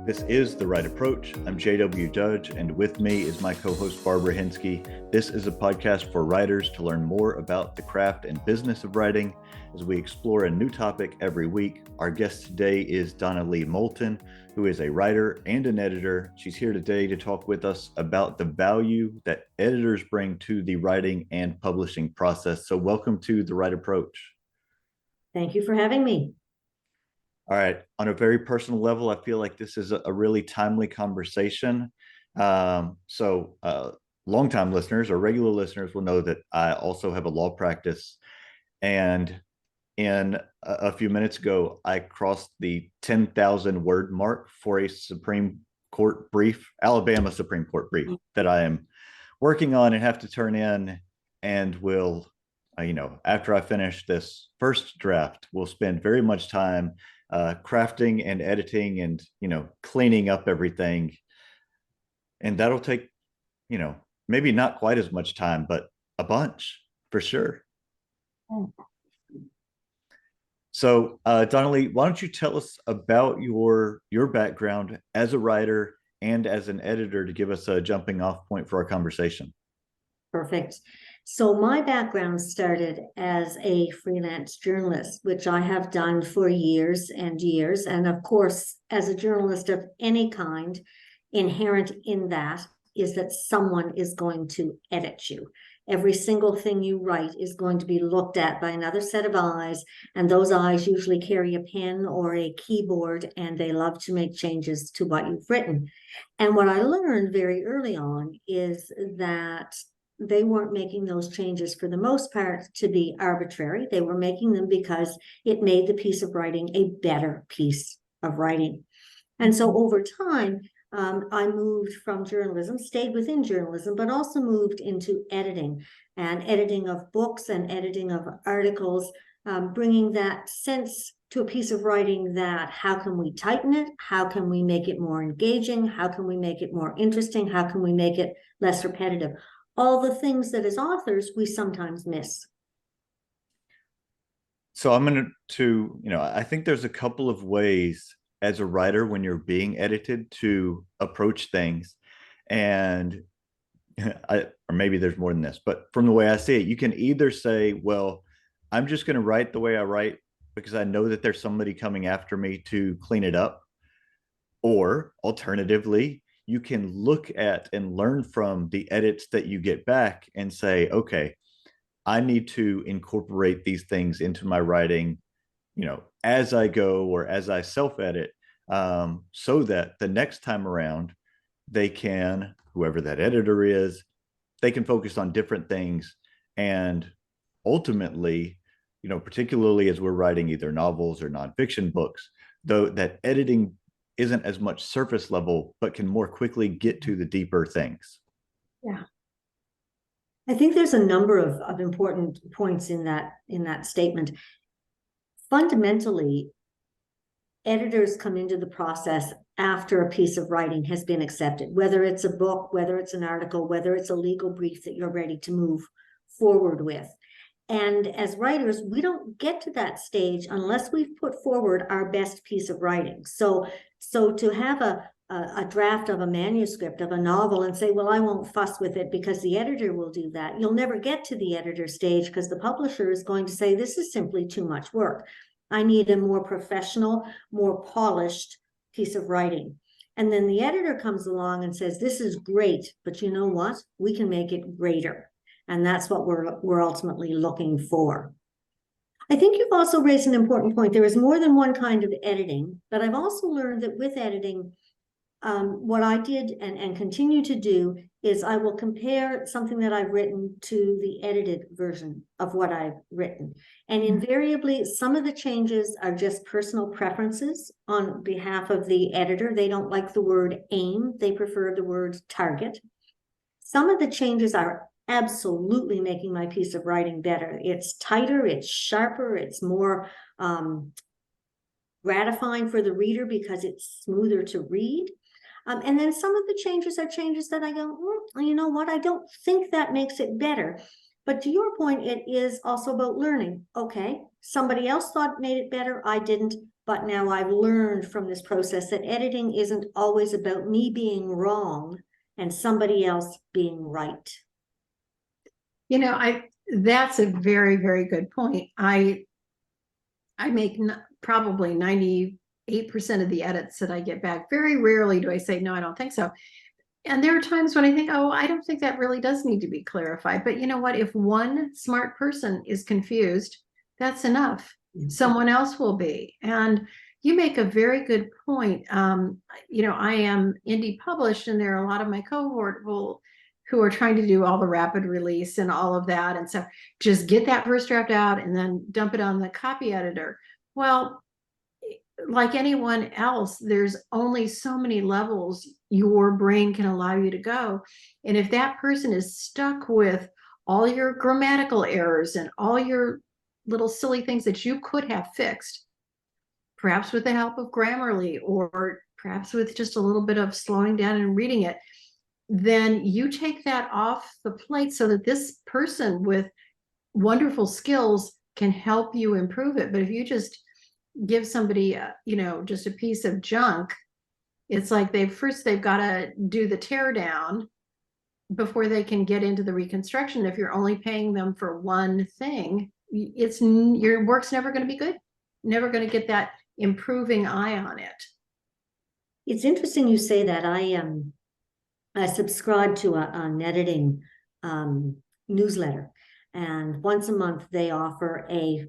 This is The Right Approach. I'm JW Judge, and with me is my co-host Barbara Hinsky. This is a podcast for writers to learn more about the craft and business of writing as we explore a new topic every week. Our guest today is donalee Moulton, who is a writer and an editor. She's here today to talk with us about the value that editors bring to the writing and publishing process. So welcome to The Right Approach. Thank you for having me. All right. On a very personal level, I feel like this is a really timely conversation. Longtime listeners or regular listeners will know that I also have a law practice. And in a few minutes ago, I crossed the 10,000 word mark for a Supreme Court brief, Alabama Supreme Court brief that I am working on and have to turn in, and will, after I finish this first draft, we'll spend very much time crafting and editing and, cleaning up everything. And that'll take, maybe not quite as much time, but a bunch for sure. So, donalee, why don't you tell us about your background as a writer and as an editor to give us a jumping off point for our conversation? Perfect. So my background started as a freelance journalist, which I have done for years and years. And of course, as a journalist of any kind, inherent in that is that someone is going to edit you. Every single thing you write is going to be looked at by another set of eyes, and those eyes usually carry a pen or a keyboard, and they love to make changes to what you've written. And what I learned very early on is that they weren't making those changes for the most part to be arbitrary. They were making them because it made the piece of writing a better piece of writing. And so over time, I moved from journalism, stayed within journalism, but also moved into editing of books and editing of articles, bringing that sense to a piece of writing that how can we tighten it? How can we make it more engaging? How can we make it more interesting? How can we make it less repetitive? All the things that as authors we sometimes miss. So I think there's a couple of ways as a writer when you're being edited to approach things. And or maybe there's more than this, but from the way I see it, you can either say, well, I'm just going to write the way I write because I know that there's somebody coming after me to clean it up. Or alternatively, you can look at and learn from the edits that you get back and say, okay, I need to incorporate these things into my writing, as I go or as I self-edit, so that the next time around, whoever that editor is, they can focus on different things. And ultimately, particularly as we're writing either novels or nonfiction books, though that editing isn't as much surface level, but can more quickly get to the deeper things. Yeah. I think there's a number of important points in that statement. Fundamentally, editors come into the process after a piece of writing has been accepted, whether it's a book, whether it's an article, whether it's a legal brief that you're ready to move forward with. And as writers, we don't get to that stage unless we've put forward our best piece of writing. So to have a draft of a manuscript of a novel and say, well, I won't fuss with it because the editor will do that. You'll never get to the editor stage because the publisher is going to say, this is simply too much work. I need a more professional, more polished piece of writing. And then the editor comes along and says, this is great, but you know what? We can make it greater. And that's what we're ultimately looking for. I think you've also raised an important point. There is more than one kind of editing, but I've also learned that with editing, what I did and continue to do is I will compare something that I've written to the edited version of what I've written. And invariably, some of the changes are just personal preferences on behalf of the editor. They don't like the word aim. They prefer the word target. Some of the changes are absolutely making my piece of writing better. It's tighter, it's sharper, it's more gratifying for the reader because it's smoother to read. And then some of the changes are changes that I go, you know what, I don't think that makes it better. But to your point, it is also about learning. Okay, somebody else thought made it better. I didn't, but now I've learned from this process that editing isn't always about me being wrong and somebody else being right. That's a very, very good point. I make probably 98% of the edits that I get back. Very rarely do I say, no, I don't think so. And there are times when I think, oh, I don't think that really does need to be clarified. But you know what? If one smart person is confused, that's enough. Someone else will be. And you make a very good point. I am indie published, and there are a lot of my cohort who are trying to do all the rapid release and all of that. And so just get that first draft out and then dump it on the copy editor. Well, like anyone else, there's only so many levels your brain can allow you to go. And if that person is stuck with all your grammatical errors and all your little silly things that you could have fixed, perhaps with the help of Grammarly, or perhaps with just a little bit of slowing down and reading it, then you take that off the plate so that this person with wonderful skills can help you improve it. But if you just give somebody, just a piece of junk, it's like they've got to do the tear down before they can get into the reconstruction. If you're only paying them for one thing, your work's never going to be good, never going to get that improving eye on it. It's interesting you say that. I subscribe to an editing newsletter, and once a month they offer a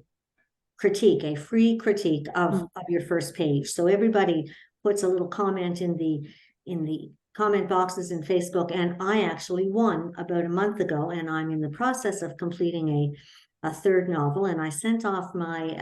free critique of your first page. So everybody puts a little comment in the comment boxes in Facebook, and I actually won about a month ago, and I'm in the process of completing a third novel, and I sent off my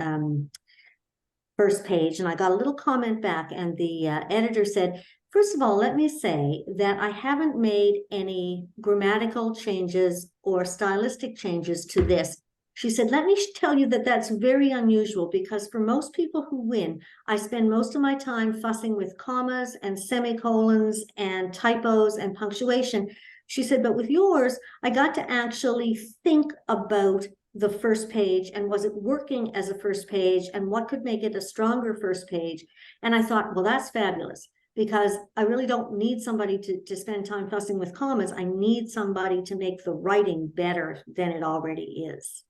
first page, and I got a little comment back, and the editor said, first of all, let me say that I haven't made any grammatical changes or stylistic changes to this. She said, let me tell you that that's very unusual, because for most people who win, I spend most of my time fussing with commas and semicolons and typos and punctuation. She said, but with yours, I got to actually think about the first page, and was it working as a first page, and what could make it a stronger first page? And I thought, well, that's fabulous, because I really don't need somebody to spend time fussing with commas. I need somebody to make the writing better than it already is.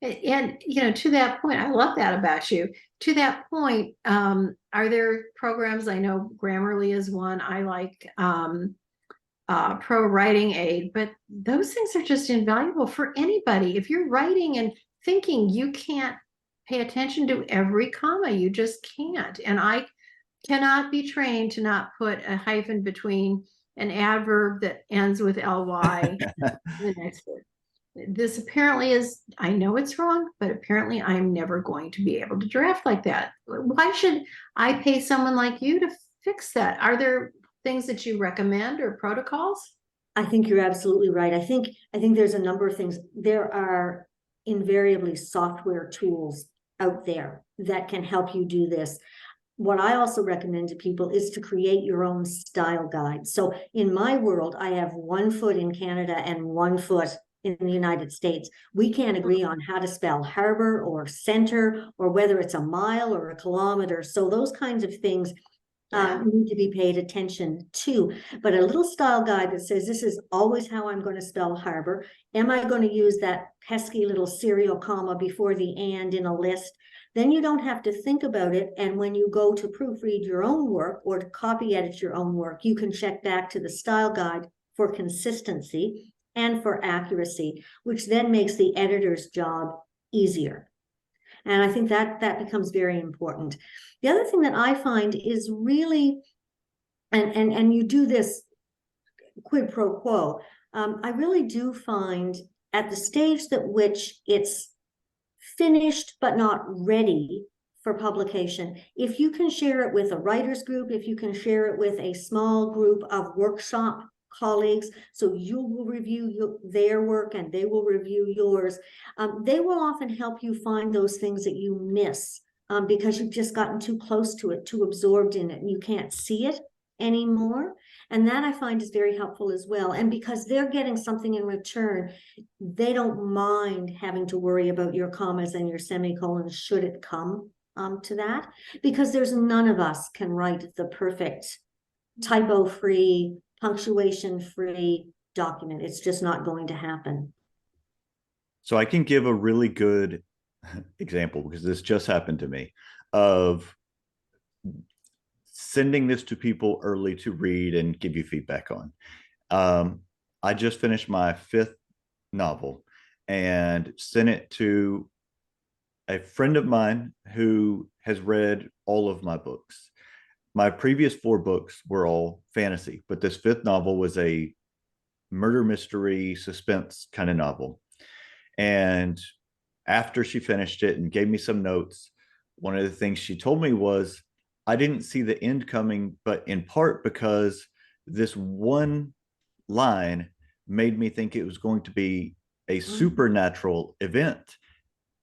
And, to that point, I love that about you. To that point, are there programs? I know Grammarly is one. I like Pro Writing Aid, but those things are just invaluable for anybody. If you're writing and thinking, you can't pay attention to every comma. You just can't. And I cannot be trained to not put a hyphen between an adverb that ends with ly the next word. This apparently is, I know it's wrong, but apparently I'm never going to be able to draft like that. Why should I pay someone like you to fix that? Are there things that you recommend or protocols? I think you're absolutely right. I think there's a number of things. There are invariably software tools out there that can help you do this. What I also recommend to people is to create your own style guide. So in my world, I have 1 foot in Canada and 1 foot in the United States. We can't agree on how to spell harbor or center, or whether it's a mile or a kilometer. So those kinds of things need to be paid attention to. But a little style guide that says, this is always how I'm going to spell harbor. Am I going to use that pesky little serial comma before the and in a list? Then you don't have to think about it. And when you go to proofread your own work or to copy edit your own work, you can check back to the style guide for consistency and for accuracy, which then makes the editor's job easier. And I think that becomes very important. The other thing that I find is really, and you do this quid pro quo, I really do find at the stage that which it's finished but not ready for publication, if you can share it with a writer's group, if you can share it with a small group of workshop colleagues, so you will review their work and they will review yours, they will often help you find those things that you miss because you've just gotten too close to it, too absorbed in it, and you can't see it anymore. And that I find is very helpful as well. And because they're getting something in return, they don't mind having to worry about your commas and your semicolons should it come to that, because there's none of us can write the perfect typo-free, punctuation-free document. It's just not going to happen. So I can give a really good example, because this just happened to me, of sending this to people early to read and give you feedback on. I just finished my 5th novel and sent it to a friend of mine who has read all of my books. My previous 4 books were all fantasy, but this 5th novel was a murder mystery suspense kind of novel. And after she finished it and gave me some notes, one of the things she told me was, I didn't see the end coming, but in part because this one line made me think it was going to be a supernatural event,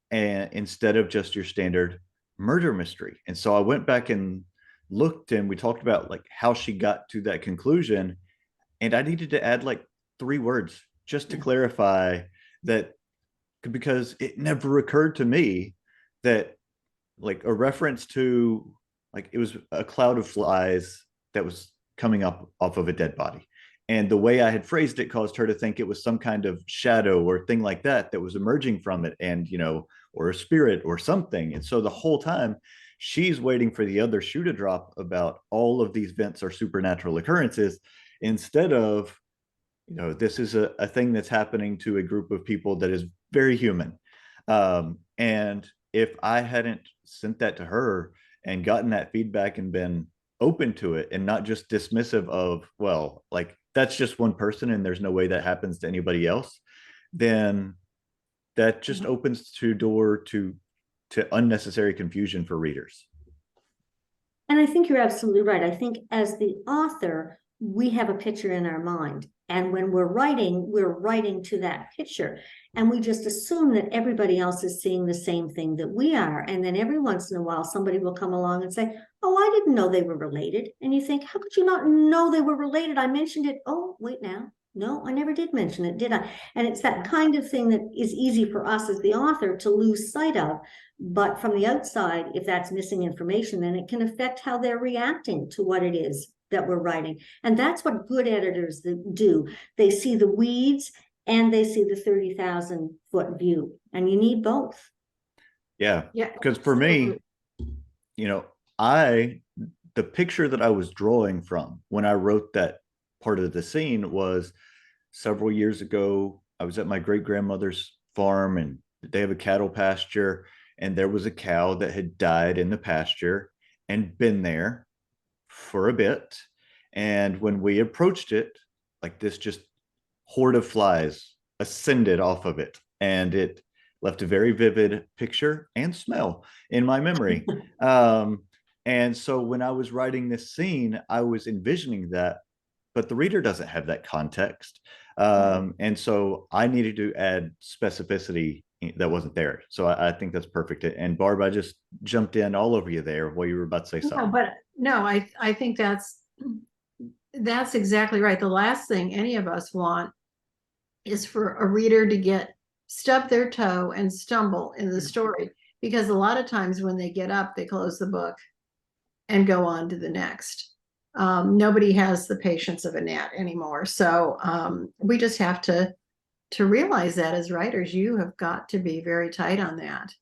and instead of just your standard murder mystery. And so I went back and looked, and we talked about like how she got to that conclusion, and I needed to add like 3 words just to clarify that, because it never occurred to me that like a reference to, like, it was a cloud of flies that was coming up off of a dead body, and the way I had phrased it caused her to think it was some kind of shadow or thing like that that was emerging from it, and or a spirit or something. And so the whole time she's waiting for the other shoe to drop about all of these events are supernatural occurrences, instead of, this is a thing that's happening to a group of people that is very human. And if I hadn't sent that to her and gotten that feedback and been open to it and not just dismissive of, well, like that's just one person and there's no way that happens to anybody else, then that just opens to door to unnecessary confusion for readers. And I think you're absolutely right. I think as the author, we have a picture in our mind. And when we're writing to that picture. And we just assume that everybody else is seeing the same thing that we are. And then every once in a while, somebody will come along and say, oh, I didn't know they were related. And you think, how could you not know they were related? I mentioned it. Oh, wait now. No, I never did mention it, did I? And it's that kind of thing that is easy for us as the author to lose sight of. But from the outside, if that's missing information, then it can affect how they're reacting to what it is that we're writing. And that's what good editors do. They see the weeds and they see the 30,000-foot view, and you need both. Yeah. Because for me, the picture that I was drawing from when I wrote that part of the scene was several years ago. I was at my great grandmother's farm, and they have a cattle pasture, and there was a cow that had died in the pasture and been there for a bit. And when we approached it, like this just horde of flies ascended off of it, and it left a very vivid picture and smell in my memory. And so when I was writing this scene, I was envisioning that, but the reader doesn't have that context. And so I needed to add specificity that wasn't there. So I think that's perfect. And Barb, I just jumped in all over you there while you were about to say something. No, but no, I think that's exactly right. The last thing any of us want is for a reader to stub their toe and stumble in the story, because a lot of times when they get up, they close the book and go on to the next. Nobody has the patience of a gnat anymore. So we just have to realize that as writers, you have got to be very tight on that.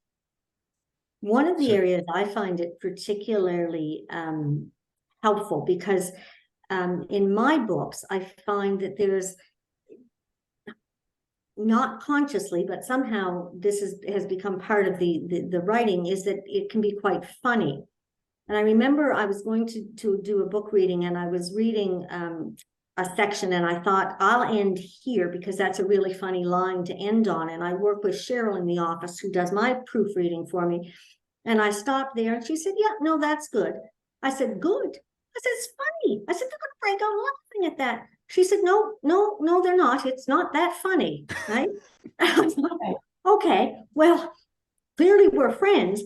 One of the areas I find it particularly helpful, because in my books, I find that there's, not consciously, but somehow this has become part of the writing, is that it can be quite funny. And I remember I was going to do a book reading, and I was reading a section, and I thought, I'll end here because that's a really funny line to end on. And I work with Cheryl in the office, who does my proofreading for me. And I stopped there, and she said, yeah, no, that's good. I said, good. I said, it's funny. I said, they're going to break out laughing at that. She said, no, they're not. It's not that funny, right? I was like, okay, well, clearly we're friends.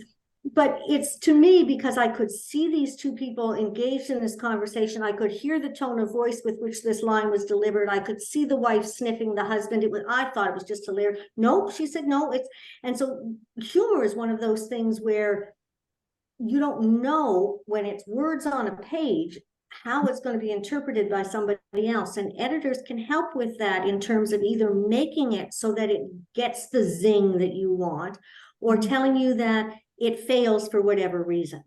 but it's to me, because I could see these two people engaged in this conversation. I could hear the tone of voice with which this line was delivered. I could see the wife sniffing the husband. I thought it was just hilarious. Nope, she said no. And so humor is one of those things where you don't know when it's words on a page how it's going to be interpreted by somebody else. And editors can help with that in terms of either making it so that it gets the zing that you want, or telling you that it fails for whatever reason.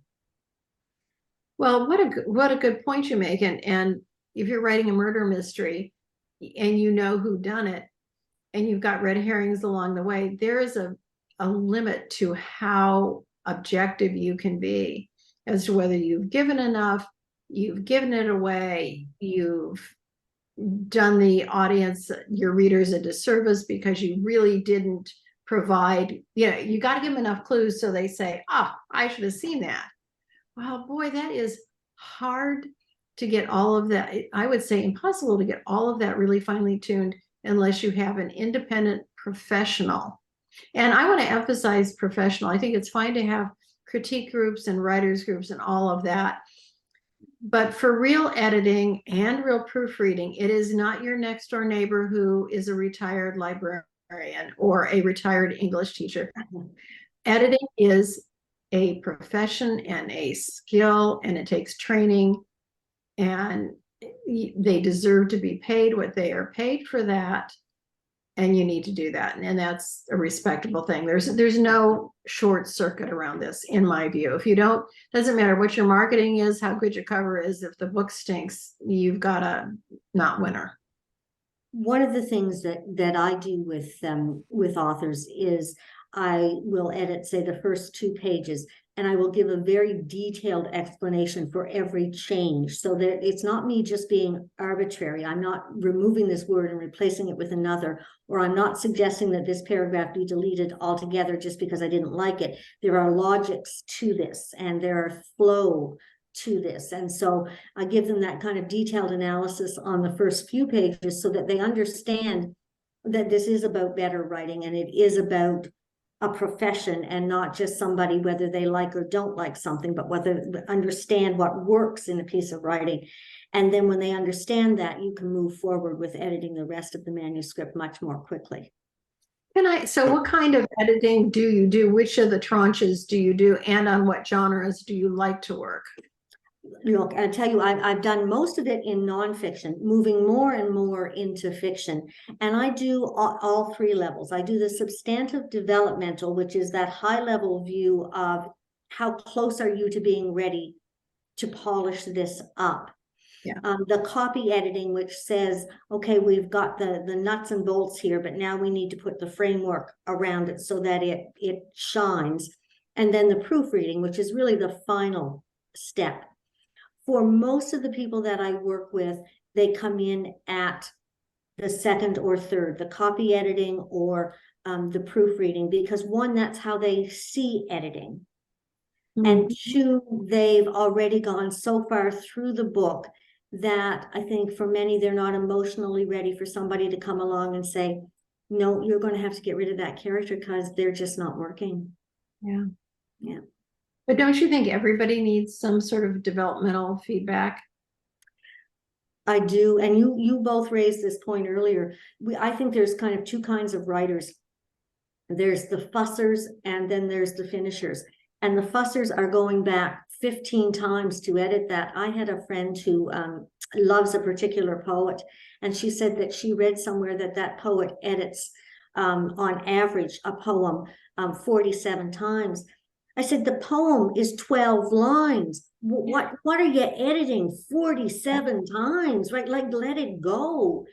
Well, what a good point you make. And if you're writing a murder mystery and you know who done it, and you've got red herrings along the way, there is a limit to how objective you can be as to whether you've given enough, you've given it away, you've done the audience, your readers, a disservice because you really didn't provide, you got to give them enough clues so they say, oh, I should have seen that. Well, boy, that is hard to get all of that. I would say impossible to get all of that really finely tuned unless you have an independent professional. And I want to emphasize professional. I think it's fine to have critique groups and writers groups and all of that. But for real editing and real proofreading, it is not your next door neighbor who is a retired librarian or a retired English teacher. Editing is a profession and a skill, and it takes training, and they deserve to be paid what they are paid for that. And you need to do that. And that's a respectable thing. There's no short circuit around this, in my view. If you don't, doesn't matter what your marketing is, how good your cover is, if the book stinks, you've got a not winner. One of the things that I do with authors is I will edit, say, the first 2 pages, and I will give a very detailed explanation for every change, so that it's not me just being arbitrary. I'm not removing this word and replacing it with another, or I'm not suggesting that this paragraph be deleted altogether just because I didn't like it. There are logics to this, and there are flow to this. And so I give them that kind of detailed analysis on the first few pages so that they understand that this is about better writing, and it is about a profession and not just somebody, whether they like or don't like something, but whether understand what works in a piece of writing. And then when they understand that, you can move forward with editing the rest of the manuscript much more quickly. So what kind of editing do you do? Which of the tranches do you do? And on what genres do you like to work? Look, I tell you, I've done most of it in nonfiction, moving more and more into fiction. And I do all 3 levels. I do the substantive developmental, which is that high level view of how close are you to being ready to polish this up. Yeah. The copy editing, which says, okay, we've got the nuts and bolts here, but now we need to put the framework around it so that it shines. And then the proofreading, which is really the final step. For most of the people that I work with, they come in at the 2nd or 3rd, the copy editing or the proofreading, because 1, that's how they see editing. And 2, they've already gone so far through the book that I think for many, they're not emotionally ready for somebody to come along and say, no, you're going to have to get rid of that character because they're just not working. Yeah. Yeah. But don't you think everybody needs some sort of developmental feedback? I do. And you both raised this point earlier. I think there's kind of 2 kinds of writers. There's the fussers and then there's the finishers. And the fussers are going back 15 times to edit that. I had a friend who loves a particular poet, and she said that she read somewhere that poet edits on average a poem 47 times. I said, the poem is 12 lines. What are you editing 47 times, right? Like, let it go.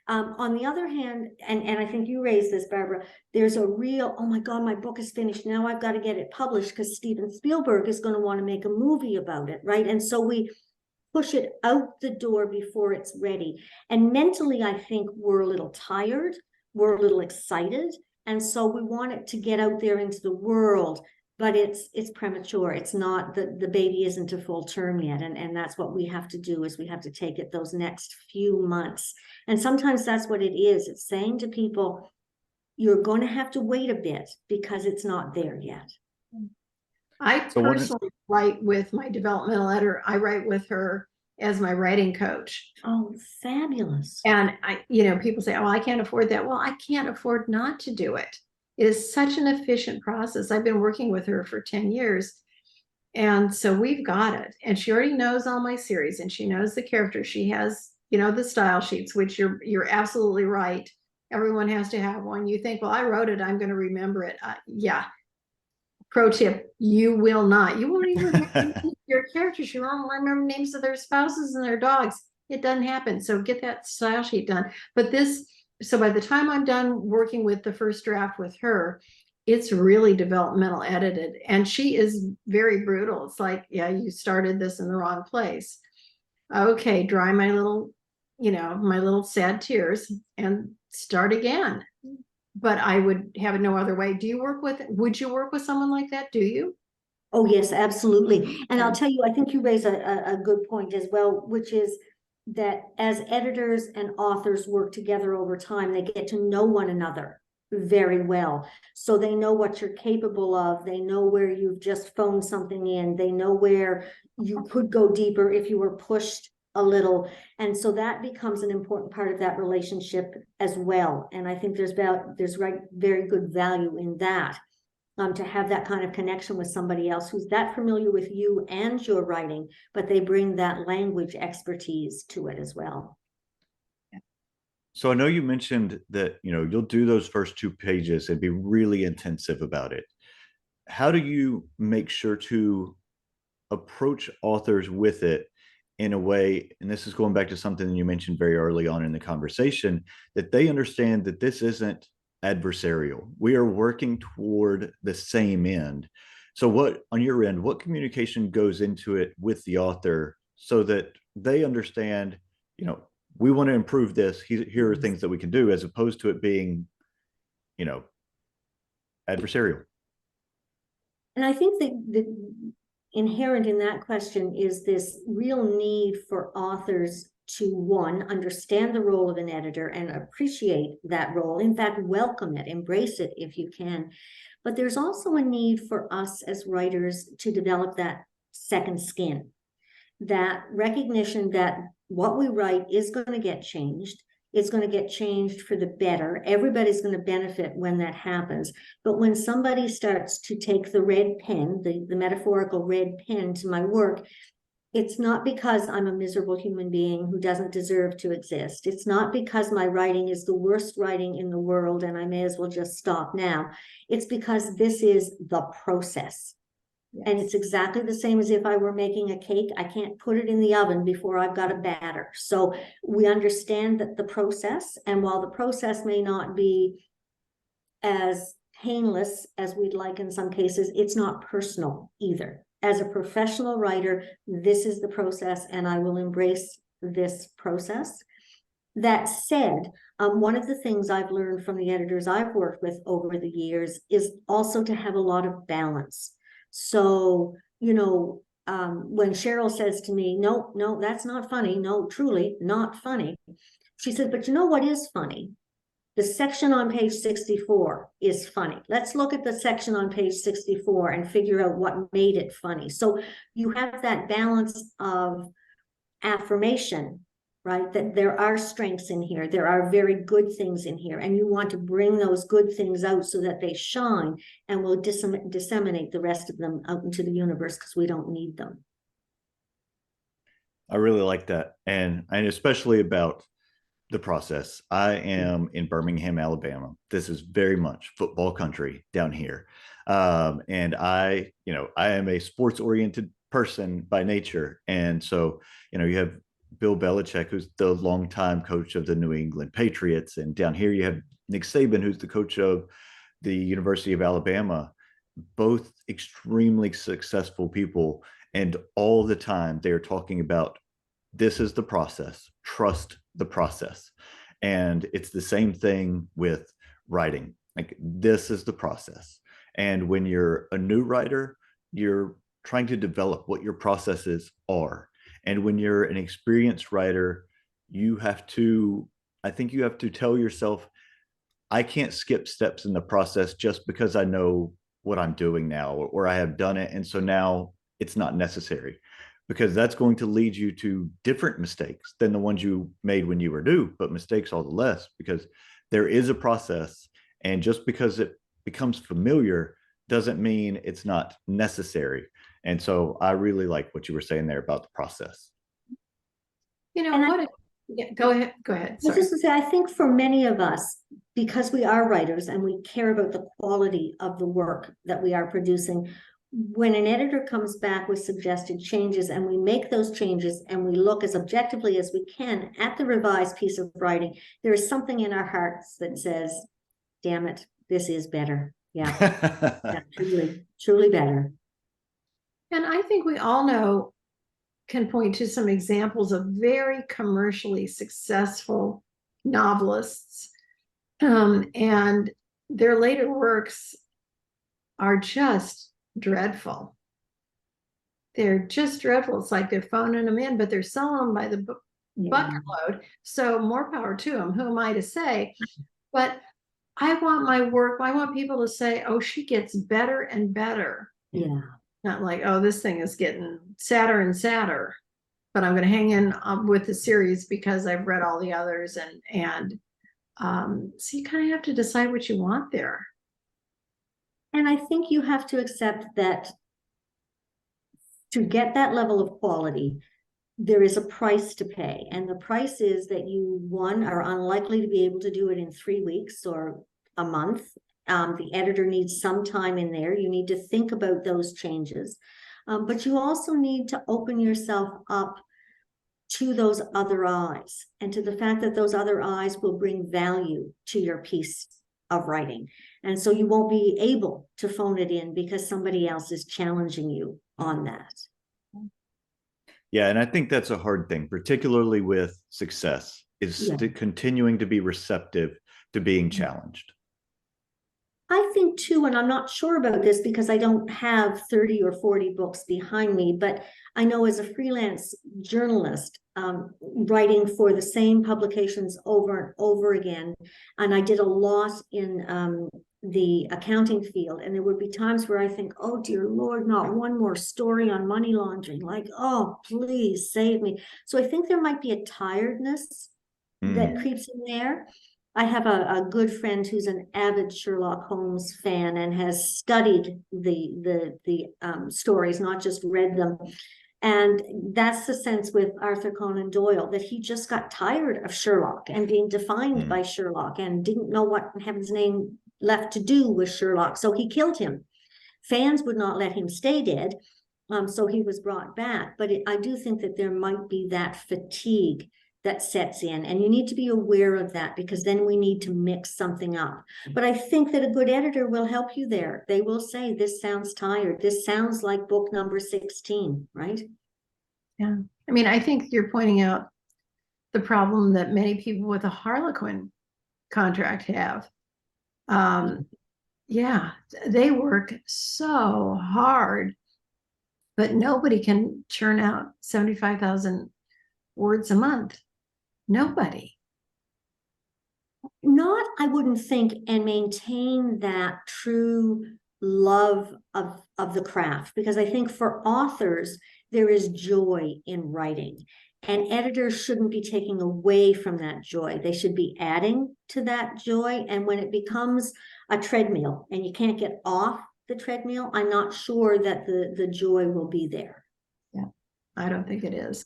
On the other hand, and I think you raised this, Barbara, there's a real, oh my God, my book is finished. Now I've got to get it published because Steven Spielberg is going to want to make a movie about it, right? And so we push it out the door before it's ready. And mentally, I think we're a little tired. We're a little excited. And so we want it to get out there into the world. But it's premature. It's not, the baby isn't a full term yet. And that's what we have to do, is we have to take it those next few months. And sometimes that's what it is. It's saying to people, you're going to have to wait a bit because it's not there yet. I So one, personally write with my developmental editor. I write with her as my writing coach. Oh, fabulous. And people say, oh, I can't afford that. Well, I can't afford not to do it. It is such an efficient process. I've been working with her for 10 years. And so we've got it. And she already knows all my series and she knows the characters. She has, the style sheets, which you're absolutely right. Everyone has to have one. You think, well, I wrote it, I'm going to remember it. Yeah. Pro tip, you will not. You won't even remember your characters. You won't remember names of their spouses and their dogs. It doesn't happen. So get that style sheet done. So by the time I'm done working with the first draft with her, it's really developmental edited. And she is very brutal. It's like, yeah, you started this in the wrong place. Okay, dry my little sad tears and start again. But I would have it no other way. Would you work with someone like that? Do you? Oh, yes, absolutely. And I'll tell you, I think you raise a good point as well, which is that as editors and authors work together over time, they get to know one another very well. So they know what you're capable of. They know where you've just phoned something in. They know where you could go deeper if you were pushed a little. And so that becomes an important part of that relationship as well. And I think there's very good value in that. To have that kind of connection with somebody else who's that familiar with you and your writing, but they bring that language expertise to it as well. so I know you mentioned that, you'll do those first 2 pages and be really intensive about it. How do you make sure to approach authors with it in a way, and this is going back to something you mentioned very early on in the conversation, that they understand that this isn't adversarial. We are working toward the same end. So what, on your end, what communication goes into it with the author so that they understand, we want to improve this. Here are things that we can do, as opposed to it being, you know, adversarial. And I think that inherent in that question is this real need for authors to, one, understand the role of an editor and appreciate that role. In fact, welcome it, embrace it if you can. But there's also a need for us as writers to develop that second skin, that recognition that what we write is going to get changed. It's going to get changed for the better. Everybody's going to benefit when that happens. But when somebody starts to take the red pen, the metaphorical red pen to my work, it's not because I'm a miserable human being who doesn't deserve to exist. It's not because my writing is the worst writing in the world and I may as well just stop now. It's because this is the process. Yes. And it's exactly the same as if I were making a cake. I can't put it in the oven before I've got a batter. So we understand that the process, and while the process may not be as painless as we'd like in some cases, it's not personal either. As a professional writer, this is the process, and I will embrace this process. That said, one of the things I've learned from the editors I've worked with over the years is also to have a lot of balance. So, when Cheryl says to me, no, that's not funny. No, truly not funny. She said, but you know what is funny? The section on page 64 is funny. Let's look at the section on page 64 and figure out what made it funny. So you have that balance of affirmation, right? That there are strengths in here. There are very good things in here. And you want to bring those good things out so that they shine and will disseminate the rest of them out into the universe because we don't need them. I really like that. And especially about the process. I am in Birmingham, Alabama. This is very much football country down here. And I am a sports oriented person by nature. And so, you have Bill Belichick, who's the longtime coach of the New England Patriots. And down here you have Nick Saban, who's the coach of the University of Alabama, both extremely successful people. And all the time they are talking about, this is the process, trust the process. And it's the same thing with writing. Like, this is the process. And when you're a new writer, you're trying to develop what your processes are. And when you're an experienced writer, I think you have to tell yourself, I can't skip steps in the process just because I know what I'm doing now, or I have done it. And so now it's not necessary, because that's going to lead you to different mistakes than the ones you made when you were new, but mistakes all the less, because there is a process. And just because it becomes familiar doesn't mean it's not necessary. And so I really like what you were saying there about the process. You know, And yeah, go ahead. Go ahead. I was Sorry. just to say, I think for many of us, because we are writers and we care about the quality of the work that we are producing, when an editor comes back with suggested changes and we make those changes and we look as objectively as we can at the revised piece of writing, there is something in our hearts that says, damn it, this is better. Yeah, yeah, truly, truly better. And I think we all know, can point to some examples of very commercially successful novelists. And their later works are just dreadful. They're just dreadful. It's like they're phoning them in, but they're selling them by the bucket load. So more power to them. Who am I to say? But I want my work, I want people to say, oh, she gets better and better. Yeah. Not like, oh, this thing is getting sadder and sadder, but I'm going to hang in with the series because I've read all the others. So you kind of have to decide what you want there. And I think you have to accept that to get that level of quality, there is a price to pay. And the price is that you, one, are unlikely to be able to do it in 3 weeks or a month. The editor needs some time in there. You need to think about those changes. But you also need to open yourself up to those other eyes and to the fact that those other eyes will bring value to your piece of writing. And so you won't be able to phone it in because somebody else is challenging you on that. Yeah, and I think that's a hard thing, particularly with success, is continuing to be receptive to being challenged. I think too, and I'm not sure about this because I don't have 30 or 40 books behind me, but I know as a freelance journalist, writing for the same publications over and over again, and I did a lot in the accounting field, and there would be times where I think, oh dear Lord, not one more story on money laundering, like, oh, please save me. So I think there might be a tiredness that creeps in there. I have a good friend who's an avid Sherlock Holmes fan and has studied the stories, not just read them. And that's the sense with Arthur Conan Doyle, that he just got tired of Sherlock and being defined by Sherlock and didn't know what in heaven's name left to do with Sherlock. So he killed him. Fans would not let him stay dead. So he was brought back. But I do think that there might be that fatigue that sets in, and you need to be aware of that, because then we need to mix something up. But I think that a good editor will help you there. They will say, this sounds tired. This sounds like book number 16, right? Yeah. I mean, I think you're pointing out the problem that many people with a Harlequin contract have. Yeah, they work so hard, but nobody can churn out 75,000 words a month. Nobody. Not, I wouldn't think, and maintain that true love of the craft, because I think for authors, there is joy in writing, and editors shouldn't be taking away from that joy. They should be adding to that joy. And when it becomes a treadmill and you can't get off the treadmill, I'm not sure that the joy will be there. Yeah, I don't think it is.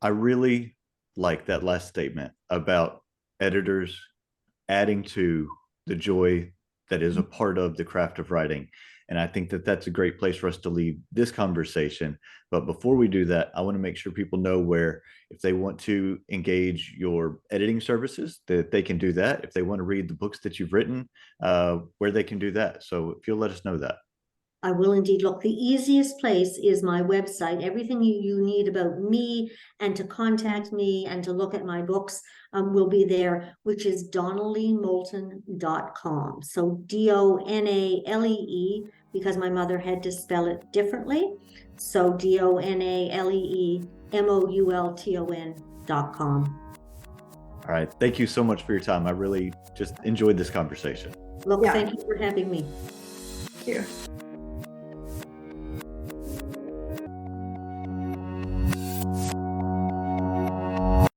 I really like that last statement about editors adding to the joy that is a part of the craft of writing. And I think that that's a great place for us to leave this conversation. But before we do that, I want to make sure people know where, if they want to engage your editing services, that they can do that. If they want to read the books that you've written, where they can do that. So if you'll let us know that. I will indeed. Look, the easiest place is my website. Everything you need about me and to contact me and to look at my books will be there, which is donaleemoulton.com. So DONALEE, because my mother had to spell it differently. So DONALEEMOULTON.com. All right. Thank you so much for your time. I really just enjoyed this conversation. Look, thank you for having me. Thank you.